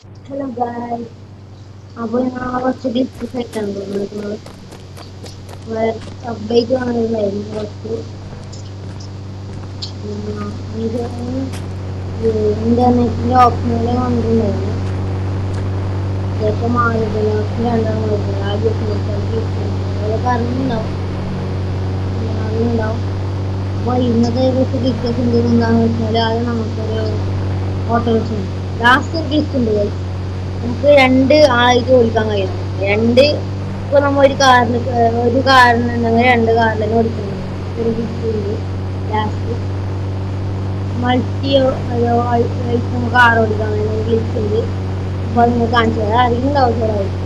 Hello guys, അപ്പോൾ ഞാൻ കുറച്ച് ഡിസ്കസ് ആയിട്ടാണ് തോന്നുന്നത് സബ്ബൈക്ക് വന്നിട്ടുണ്ടായിരുന്നു കുറച്ച് ഇത് ഇന്റർനെറ്റിന്റെ ഓപ്ഷനിൽ വന്നിട്ടുണ്ടായിരുന്നു. ചിലപ്പോൾ മാറിയിട്ടുണ്ടാവും രണ്ടാം മാറിയിട്ടുണ്ട് ആ ഡിസ്കസ് പറഞ്ഞിട്ടുണ്ടാവും അറിയുന്നുണ്ടാവും. അപ്പോൾ ഇന്നത്തെ കുറച്ച് ഡിസ്കസ് എന്താണെന്ന് വെച്ചാൽ അത് നമുക്കൊരു ഓട്ടോറിക്ഷ ലാസ്റ്റ് ഒരു ഡിസ്ക് ഉണ്ട് guys. നമുക്ക് രണ്ട് ആൾക്ക് ഓടിക്കാൻ കഴിയും. രണ്ട് ഇപ്പൊ നമ്മ ഒരു കാറിനുണ്ടെങ്കിൽ രണ്ട് കാറിൽ തന്നെ ഓടിക്കണം. ഒരു ഡിസ്കുണ്ട് ലാസ്റ്റ് മൾട്ടി നമുക്ക് കാർ ഓടിക്കാൻ ഗ്ലിച്ച് ഉണ്ട്. അപ്പൊ അത് നിങ്ങൾ കാണിച്ചു തരാം. അറിയുന്നുണ്ടാവും ചിലവായിരിക്കും.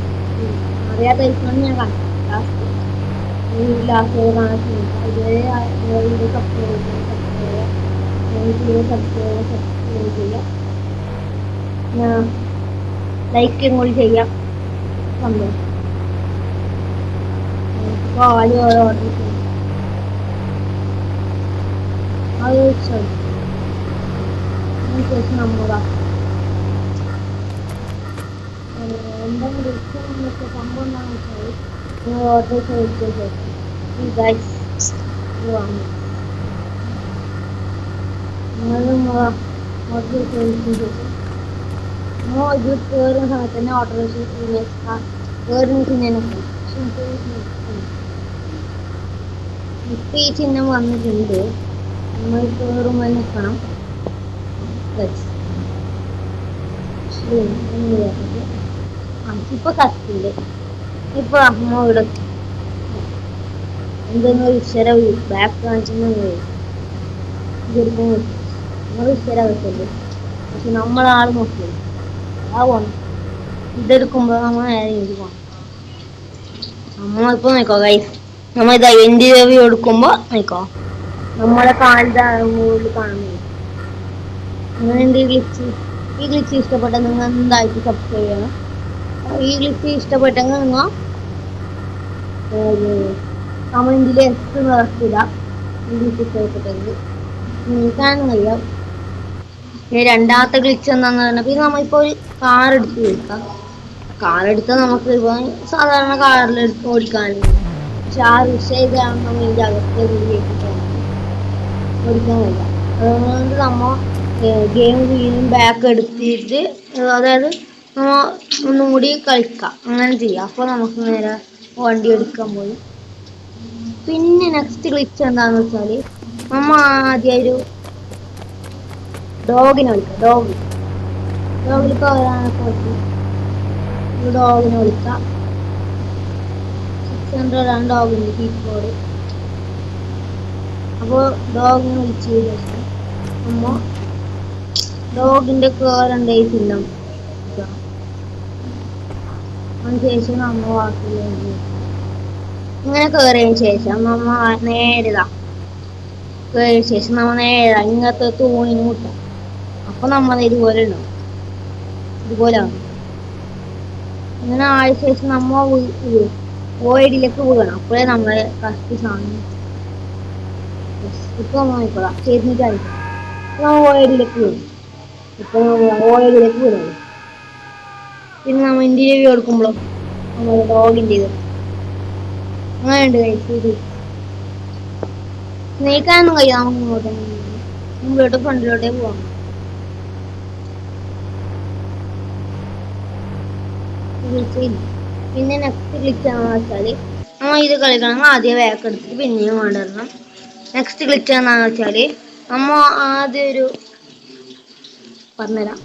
അറിയാത്ത ഞാൻ കാണിച്ചു ലാസ്റ്റ് കാണിച്ചു ഇതുവരെ സബ്സ്ക്രൈബ് ചെയ്യാം. ലൈക്കും കൂടി ചെയ്യാം. സംഭവം പാല് ഓർഡർ ചെയ്യും. അത് ശേഷം നമ്മളാ എന്തെങ്കിലും സംഭവം എന്താണെന്ന് വെച്ചാൽ നിങ്ങൾ ഓർഡർ ചെയ്ത ശേഷം ഈ ഗൈസ് നിങ്ങളും ഓർഡർ ചെയ്ത ശേഷം ഇത് കയറുന്ന സമയത്ത് തന്നെ ഓർഡർ കയറുന്ന ചിഹ്നം ഇപ്പം ഈ ചിഹ്നം വന്നിട്ടുണ്ട്. നമ്മൾ കയറുമ്പോൾ നിൽക്കണം. ഇപ്പൊ കത്തിണ്ട്. ഇപ്പൊ അമ്മ ഇവിടെ എന്തെങ്കിലും വിശ്വര ബാക്ക് കാണിച്ചെങ്കിൽ നമ്മൾ വിശ്വര വെച്ചത്. പക്ഷെ നമ്മളാൾ നോക്കിയത് ആ പോണം. ഇതെടുക്കുമ്പോ നമ്മൾ നേരെ ഇങ്ങോട്ട് പോകണം. നമ്മളിപ്പോ നോക്കോ ഗൈസ്, നമ്മ ഇതാ എൻഡ് രവി എടുക്കുമ്പോ നോക്കോ നമ്മളെ കാലിന്റെ മുകളിൽ കാണുന്നില്ല. അങ്ങനെ എന്ത് ഗ്ലിച്ച് ഈ ഗ്ലിച്ച് ഇഷ്ടപ്പെട്ട നിങ്ങൾ എന്തായിട്ട് സബ്സ്ക്രൈബ് ചെയ്യണം. ഈ ഗ്ലിച്ച് ഇഷ്ടപ്പെട്ടെങ്കിൽ നിങ്ങൾ കമന്റിൽ എസ് നിറച്ചില്ല. ഈ ഗ്ലിച്ച് ഇഷ്ടപ്പെട്ടെങ്കിൽ കാണാൻ കഴിയാം. രണ്ടാമത്തെ ഗ്ലിച്ച് എന്താന്ന് പറഞ്ഞാൽ പിന്നെ നമ്മളിപ്പോൾ ഒരു കാർ എടുത്ത് കൊടുക്കാം. കാർ എടുത്താൽ നമുക്ക് ഇപ്പോൾ സാധാരണ കാറിൽ ഓടിക്കാനില്ല. പക്ഷെ ആ വിഷയമാണ് നമ്മൾ ഇതിൻ്റെ അകത്തേക്ക് ഓടിക്കാൻ കഴിയില്ല. അതുകൊണ്ട് നമ്മൾ ഗെയിം വീണ്ടും ബാക്ക് എടുത്തിട്ട് അതായത് നമ്മൾ ഒന്നും കൂടി കളിക്കാം. അങ്ങനെ ചെയ്യാം. അപ്പോൾ നമുക്ക് നേരെ വണ്ടി എടുക്കാൻ പോയി. പിന്നെ നെക്സ്റ്റ് ഗ്ലിച്ച് എന്താണെന്ന് വെച്ചാൽ നമ്മൾ ആദ്യം ഒരു ഡോഗിനെ വിളിക്കാം. ഡോഗിലേക്ക് വരാനൊക്കെ പറ്റും. ഡോഗിനെ വിളിക്കാം. 600 ആണ് ഡോഗിൻ്റെ കീബോർഡ്. അപ്പോൾ ഡോഗിനെ വിളിച്ച് ശേഷം നമ്മ ഡോഗിൻ്റെ കേറണ്ട ചിഹ്നം അതിനുശേഷം നമ്മൾ വാക്കിലേക്ക് ഇങ്ങനെ കയറിയതിന് ശേഷം നമ്മ നേരിടാം. കയറിയ ശേഷം നമ്മൾ നേരെ ഇങ്ങനത്തെ തൂണിന് മുട്ടാം. അപ്പൊ നമ്മൾ ഇതുപോലെ ഉണ്ടാവും. ഇതുപോലെ ആവും. ഇങ്ങനെ ആയ ശേഷം നമ്മ ഓയിഡിലേക്ക് വീഴണം. അപ്പോഴേ നമ്മളെ ഫസ്റ്റ് സാധനം ഇപ്പൊ നോക്കാം ചെയ്തിട്ടായിരിക്കും. നമ്മൾ ഓയിഡിലേക്ക് വീഴും. ഇപ്പൊ ഓയിഡിലേക്ക് വീഴുള്ളൂ. പിന്നെ നമ്മൾ ഇന്റർവ്യൂ എടുക്കുമ്പോഴോ നമ്മൾ ഡോഗിൻ്റെ ഇത് അങ്ങനെയുണ്ട് കഴിച്ചത്. സ്നേഹിക്കാനൊന്നും കഴിയാം. നമുക്ക് ഇങ്ങോട്ട് മുമ്പിലോട്ട് ഫ്രണ്ടിലോട്ടേ പോവാം. പിന്നെ നെക്സ്റ്റ് ഗ്ലിച്ച് ആണെന്ന് വെച്ചാൽ നമ്മൾ ഇത് കളിക്കണമെങ്കിൽ ആദ്യം ബാക്ക് എടുത്തിട്ട് പിന്നെയും കൊണ്ടുവരണം. നെക്സ്റ്റ് ഗ്ലിച്ച് എന്താണെന്ന് വെച്ചാൽ നമ്മ ആദ്യം ഒരു പറഞ്ഞുതരാം.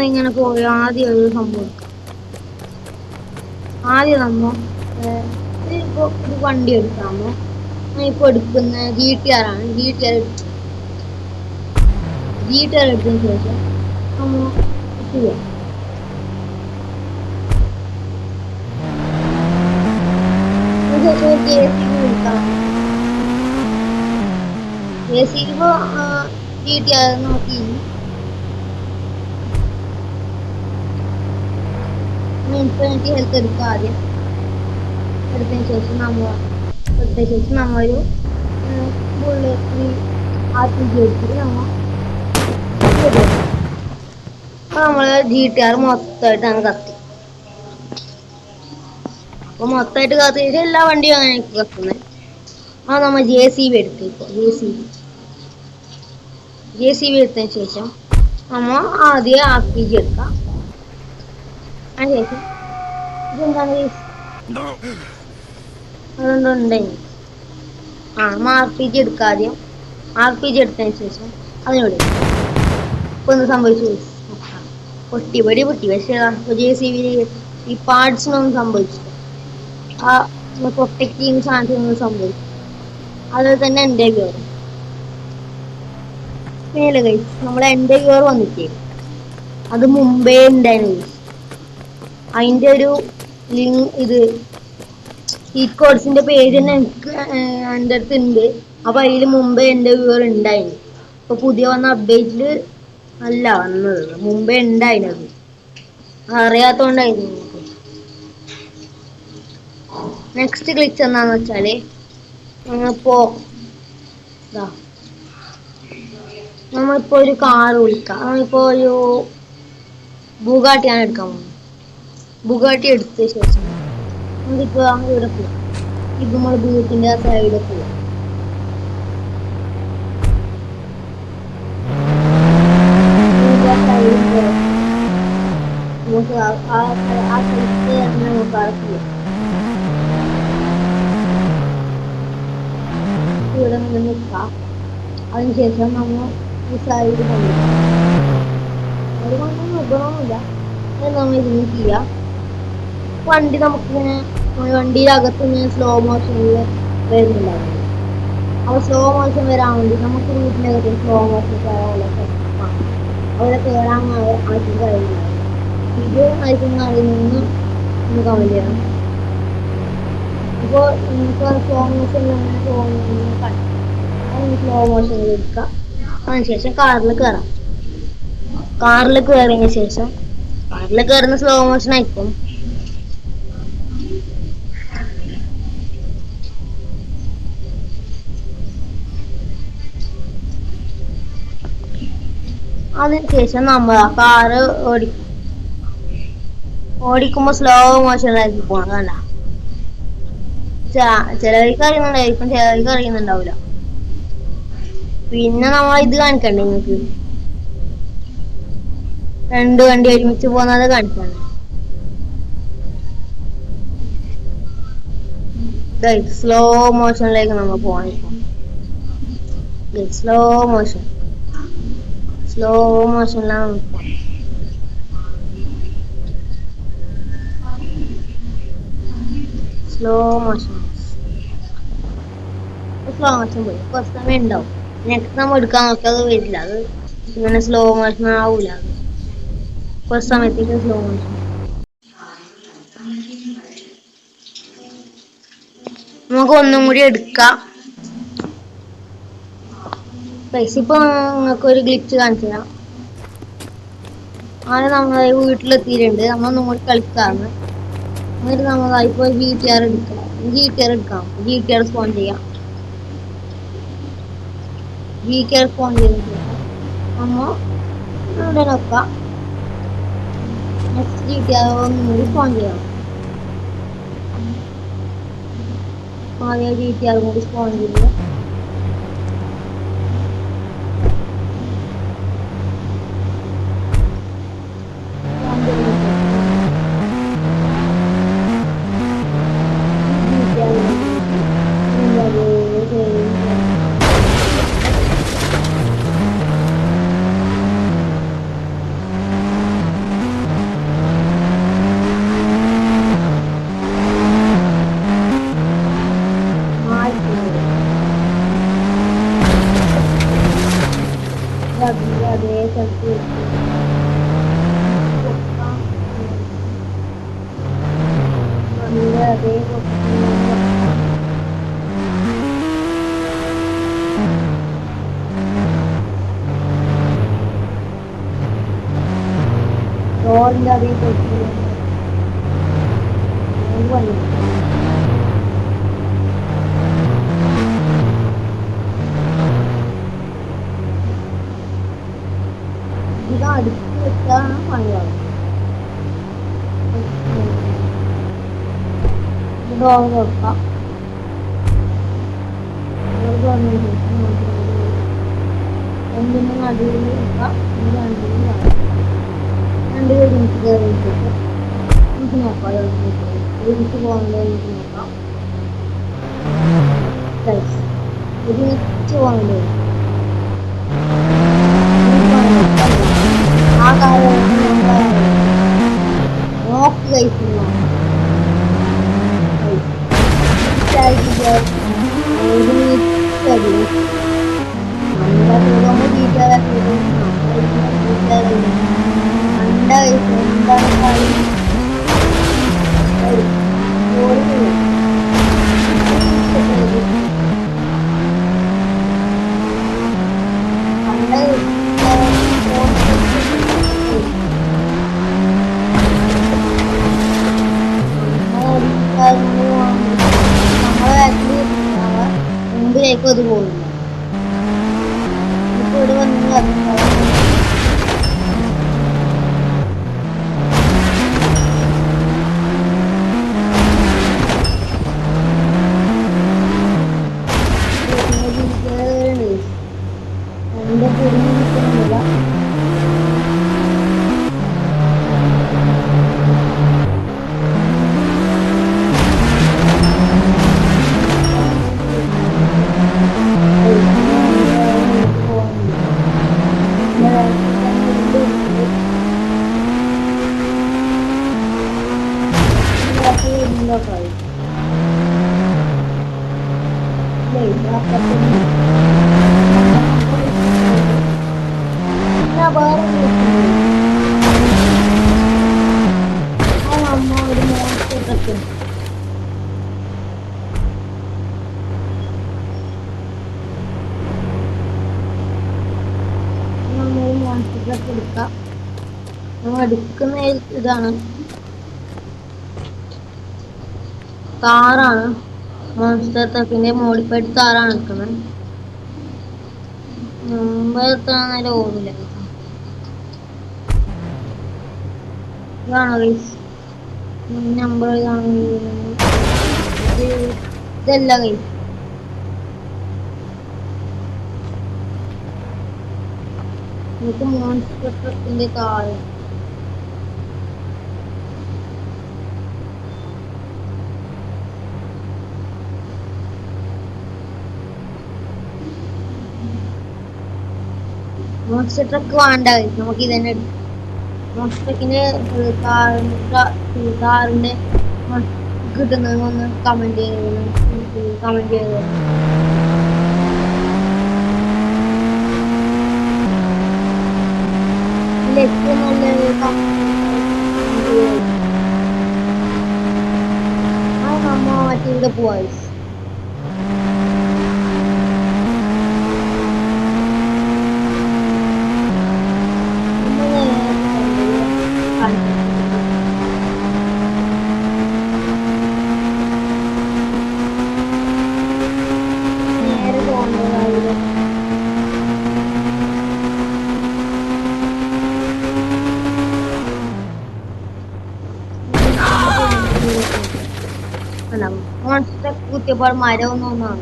ഇങ്ങനെ പോയി ആദ്യം ഒരു സംഭവം ആദ്യം നമ്മ ഇപ്പോൾ ഒരു വണ്ടി എടുക്കാമോ. ഇപ്പോൾ എടുക്കുന്ന GTR ആണ്. GTR എടുത്തതിന് ശേഷം നമ്മ ചെയ്യാം. GTR നോക്കി ഇൻഫിനിറ്റി ഹെൽത്ത് എടുക്കുക. ആദ്യം എടുത്തതിന് ശേഷം നമ്മളൊരു ബുള്ളറ്റ് RPG എടുത്തിട്ട് നമ്മൾ നമ്മള് GTR മൊത്തമായിട്ടാണ് കത്തി. അപ്പൊ മൊത്തമായിട്ട് കത്തിയിട്ട് എല്ലാ വണ്ടിയും അങ്ങനെ കത്തുന്നത്. നമ്മ JCB എടുത്തേക്കോ. JCB എടുത്തതിന് ശേഷം നമ്മ ആദ്യം RPG എടുക്കാം. അതിനുശേഷം ഇതെന്താണ് അതുകൊണ്ടുണ്ടെങ്കിൽ നമ്മ RPG എടുക്കാം. ആദ്യം RPG എടുത്തതിന് ശേഷം അതിനോട് ഇപ്പൊ ഒന്ന് സംഭവിച്ചു പൊട്ടി പക്ഷേ JCB ഈ പാർട്സിനൊന്നും സംഭവിച്ചില്ല. പ്രൊട്ടക്ട് ചെയ്യുന്ന സാധനത്തിനൊന്നും സംഭവിച്ചു. അതുപോലെ തന്നെ എൻ്റെ ഗിയർ പിന്നെ ഗൈസ് നമ്മളെ എൻ്റെ ഗിയർ വന്നിട്ടേ അത് മുമ്പേ ഉണ്ടായിരുന്നു. അതിൻ്റെ ഒരു ലിങ്ക് ഹീറ്റ് കോഡ്സിന്റെ പേര് തന്നെ എനിക്ക് എൻ്റെ അടുത്ത് ഉണ്ട്. അപ്പൊ അതിൽ മുമ്പേ എൻ്റെ ഗിയർ ഉണ്ടായിരുന്നു. ഇപ്പൊ പുതിയ വന്ന അപ്ഡേറ്റില് അല്ല വന്നത്, മുമ്പേ ഉണ്ടായിരുന്നത്. അറിയാത്തോണ്ടായിരുന്നു. നെക്സ്റ്റ് ക്ലിച്ച് എന്താന്ന് വെച്ചാല് നമ്മളിപ്പോ ഒരു കാർ വിളിക്കാം. നമ്മളിപ്പോ ഒരു ബുഗാട്ടിയാണ് എടുക്കാൻ പോകുന്നത്. ബുഗാട്ടി എടുത്ത ശേഷം നമുക്കിപ്പോ ഇവിടെ പോവാം. ഇപ്പൊ നമ്മൾ ബൂത്തിന്റെ സൈഡിൽ പോവാം. നമുക്ക് ആ സ്ഥലത്ത് നമുക്ക് ആർക്കില്ല. ഇവിടെ നിന്ന് നിൽക്കാം. അതിനുശേഷം നമ്മൾ ഈ സൈഡ് കൊണ്ടുപോകാം. ഒരു കൊണ്ടൊന്നും നിർബന്ധമൊന്നുമില്ല. നമ്മൾ ഇതിന് ചെയ്യാം. വണ്ടി നമുക്കിങ്ങനെ വണ്ടിയുടെ അകത്ത് ഇങ്ങനെ സ്ലോ മോഷനിൽ വരുന്നുണ്ടായിരുന്നു. അപ്പോൾ സ്ലോ മോഷൻ വരാൻ വേണ്ടി നമുക്ക് വീട്ടിൻ്റെ അകത്ത് സ്ലോ മോഷൻ അവിടെ കയറാൻ ആർക്കും കഴിയുന്നില്ല. ഇത് ആർക്കും അറിയുമെന്ന് ഒന്ന് കമന്റ് ചെയ്യണം. ഇപ്പോൾ നിങ്ങൾക്ക് സ്ലോ മോഷൻ അങ്ങനെ സ്ലോ മോഷനിൽ എടുക്കാം. അതിനുശേഷം കാറിൽ കയറാം. കാറിൽ കയറിയതിന് ശേഷം കാറിൽ കയറുന്ന സ്ലോ മോഷൻ ആയിരിക്കും. അതിനുശേഷം നമ്മൾ ആ കാറ് ഓടിക്കുമ്പോ സ്ലോ മോഷനിലായിരിക്കും പോണം. കണ്ട ചിലവർക്ക് അറിയുന്നുണ്ടായിരിക്കും, ചിലവർക്ക് അറിയുന്നുണ്ടാവില്ല. പിന്നെ നമ്മൾ ഇത് കാണിക്കണ്ടേ നിങ്ങൾക്ക് രണ്ട് വണ്ടി ഒരുമിച്ച് പോകുന്നത് കാണിക്കണ്ടേ. സ്ലോ മോഷനിലേക്ക് നമ്മൾ പോകണം. സ്ലോ മോഷനിലാണ് സ്ലോ മോഷൻ പോയി കുറച്ച് സമയം ഉണ്ടാവും. നെക്സ്റ്റ് നമ്മൾ എടുക്കാൻ നോക്കിയത് വരില്ല. അത് ഇങ്ങനെ സ്ലോ മോഷൻ ആവൂല. കുറച്ച് സമയത്തേക്ക് സ്ലോ മോഷൻ നമുക്ക് ഒന്നും കൂടി എടുക്കാം. ഇപ്പൊ നിങ്ങൾക്ക് ഒരു ഗ്ലിച്ച് കാണിച്ചു തരാം. അങ്ങനെ നമ്മൾ വീട്ടിലെത്തിയിട്ടുണ്ട്. നമ്മളൊന്നും കൂടി കളിക്കാറുണ്ട്. എന്നിട്ട് നമ്മൾ ഇപ്പോൾ GTR എടുക്കാം. GTR സ്പോൺ ചെയ്യാം. GTR സ്പോൺ ചെയ്തിട്ട് നമ്മൾ ഇവിടെ നോക്കാം. നെക്സ്റ്റ് GTR ഒന്നും കൂടി സ്പോൺ ചെയ്യാം. ആദ്യം GTR കൂടി സ്പോൺ ചെയ്ത് റോഡിന്റെ അതേ ഇത് അടുത്ത് വെച്ചാണ് പണിയാവും. ഡോർ തുറക്കാം. ഡോർ തുറന്നതിന് ശേഷം നമുക്ക് രണ്ടിൻ്റെ നടുവിൽ വെക്കാം. രണ്ട് ഒരുമിച്ച് കയറി വെച്ചിട്ട് നമുക്ക് നോക്കാം. ഒരുമിച്ച് പോകുന്നത് നമുക്ക് നോക്കാം. ഒരുമിച്ച് പോകുന്നത് ആ കാര്യം നോക്ക് കഴിക്കുന്ന മുമ്പിലേക്ക് അത് പോകുന്നു. ഇപ്പൊ ഇവിടെ വന്ന് എന്റെ പൊടിഞ്ഞു നിൽക്കുന്നില്ല. എടുക്കാം. നമ്മൾ എടുക്കുന്ന ഇതാണ് കാറാണ്. മോൺസ്റ്റർ ട്രക്കിന്റെ മോഡിഫൈഡ് കാറാണ് എടുക്കുന്നത്. നമ്പർ എത്താന്നേരം ഓർമ്മയില്ല. ഇതാണോ ഗൈസ് നമ്പർ? ഇതല്ല ഗൈസ്. എനിക്ക് മോൺസ്റ്റർ ട്രക്കിന്റെ കാറ് മോൺസ്റ്റർ ട്രക്ക് വേണ്ട. നമുക്ക് ഇതന്നെ എടുക്കാം. മോൺസ്റ്റർ ട്രക്കിന്റെ കാറിന്റെ കിട്ടുന്നത് ഒന്ന് കമന്റ് ചെയ്ത് ഏറ്റവും നല്ലൊരു നമ്മ മറ്റേ പോവാ. നേരെ പോകേണ്ടതായത് മോൺസ്റ്റർ കുത്തിയപ്പോൾ മരമൊന്നും ഒന്നാണ്.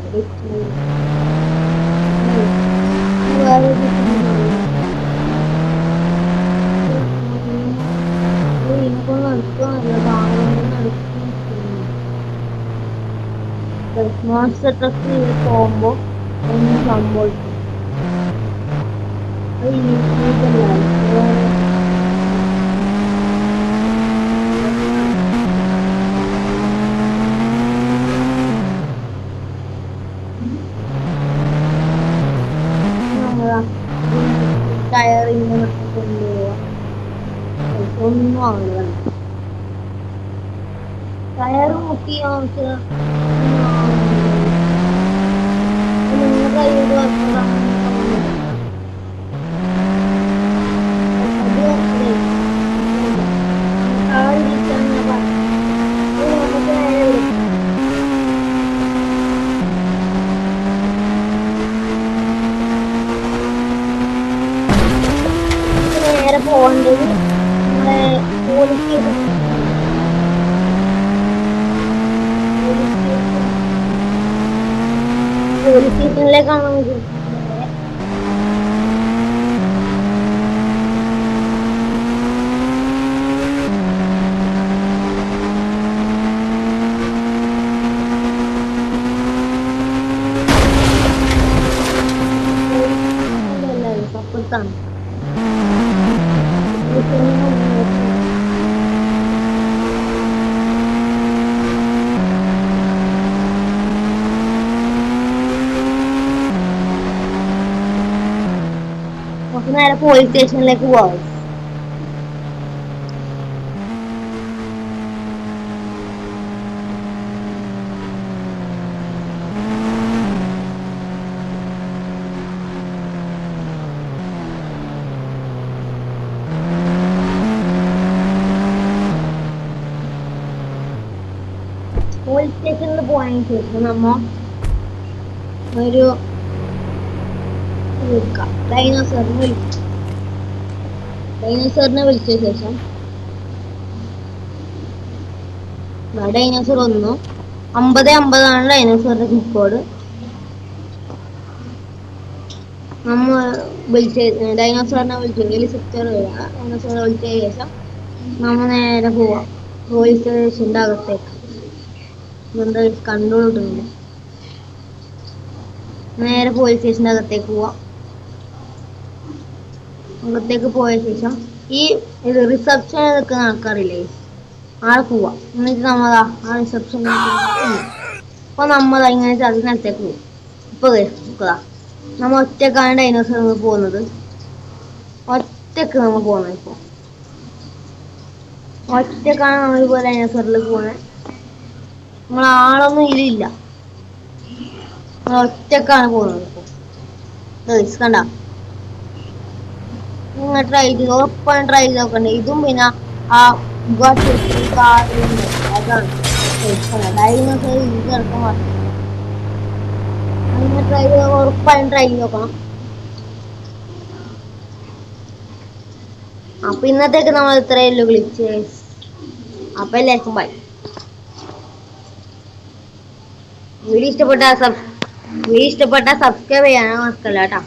മോൺസ്റ്റർ ട്രക്ക് പോകുമ്പോ ഒന്നും സംഭവിക്കും. ടയറിങ്ങനെ കൊണ്ടുപോവാ. ഒന്നും അങ്ങനെ ടയർ മുക്കി നമുക്ക് കൈയ്യോട് നേരെ പോകേണ്ടത് നമ്മളെ പോലീസ് സ്റ്റേഷനിലേക്കാണ് നമുക്ക് അപ്പുറത്താണ്. നമുക്ക് നേരെ പോലീസ് സ്റ്റേഷനിലേക്ക് പോവാം. പോലീസ് സ്റ്റേഷനിൽ പോയതിനു ശേഷം നമ്മ ഒരു ഡൈനോസറിനെ വിളിച്ച ശേഷം ഡൈനോസർ വന്നു. 50-50 ഡൈനോസറിന്റെ പിൻ കോഡ്. നമ്മ ഡൈനോസറിനെ വിളിച്ചു ഡൈനോസറിനെ വിളിച്ച ശേഷം നമ്മ നേരെ പോവാം പോലീസ് സ്റ്റേഷന്റെ അകത്തേക്ക്. എന്താ കൺട്രോൾ കിട്ടുന്നില്ല. നേരെ പോലീസ് സ്റ്റേഷന്റെ അകത്തേക്ക് പോവാം. അകത്തേക്ക് പോയ ശേഷം ഈ റിസപ്ഷൻ നിൽക്കുന്ന ആൾക്കാരില്ലേ, ആളെ പോവാം. എന്നിട്ട് നമ്മളാ ആ റിസപ്ഷൻ അപ്പൊ നമ്മളാ ഇങ്ങനെ അതിനകത്തേക്ക് പോകും. ഇപ്പൊ നമ്മ ഒറ്റക്കാണ് ഡൈനോസർ പോകുന്നത്. ഒറ്റക്ക് നമ്മൾ പോകുന്നത്. ഇപ്പൊ ഒറ്റക്കാണ് നമ്മളിപ്പോ ഡൈനോസറിൽ പോകുന്നത്. നമ്മളാളൊന്നും ഇതിലില്ല. ഒറ്റക്കാണ് പോകുന്നത്. ഇപ്പൊ കണ്ട നിങ്ങൾ ട്രൈ ചെയ്ത് ഉറപ്പാണ് ട്രൈ ചെയ്ത് നോക്കണ്ടേ. ഇതും പിന്നെ ആ അതാണ് ഡൈനോസർ ഇത് കിടക്കാൻ അങ്ങനെ ട്രൈ ചെയ്ത് ഉറപ്പായും ട്രൈ ചെയ്ത് നോക്കണം. അപ്പൊ ഇന്നത്തേക്ക് നമ്മൾ ഇത്രയല്ലോ ഗ്ലിച്ച്. അപ്പൊ എല്ലാവർക്കും ബൈ. വീഡിയോ ഇഷ്ടപ്പെട്ട സബ്സ്ക്രൈബ് ചെയ്യാൻ മറക്കല്ല കേട്ടോ.